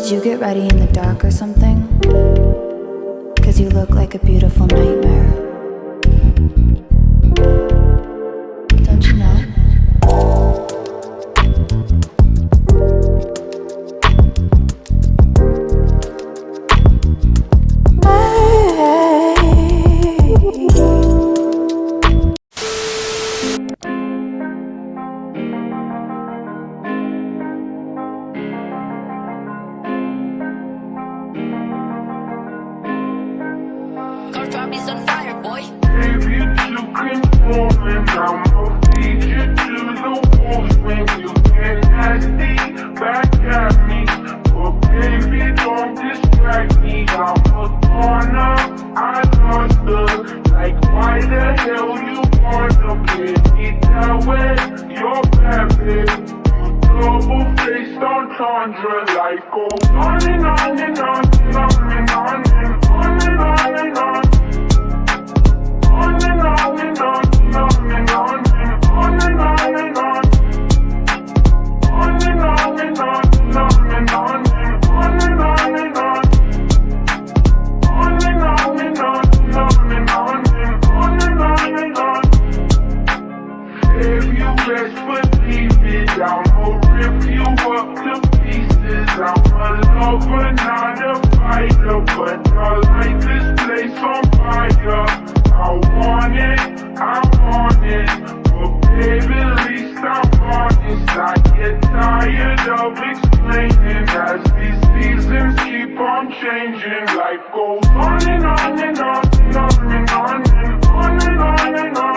Did you get ready in the dark or something? 'Cause you look like a beautiful nightmare. Don't you know? Is on fire, boy. If you to conform and I'ma feed you to the wolves when you get nasty back at me. But baby, don't distract me. I'm a corner, I lost her. Like why the hell you wanna play me that way? You're bad, bitch. Double faced entendre, life goes on and on and on and on and on and on and on and on. On and on and on and on and on and on and on and on. On and on and on and on and on and on and on and on. On and on and on and on and on and on and on and on. If you best believe it, I'ma rip you up to pieces. I'm a lover, not a fighter, but I light this place on fire. I want it, but baby, at least I'm honest. I get tired of explaining as these seasons keep on changing. Life goes on and on and on and on and on and on and on and on.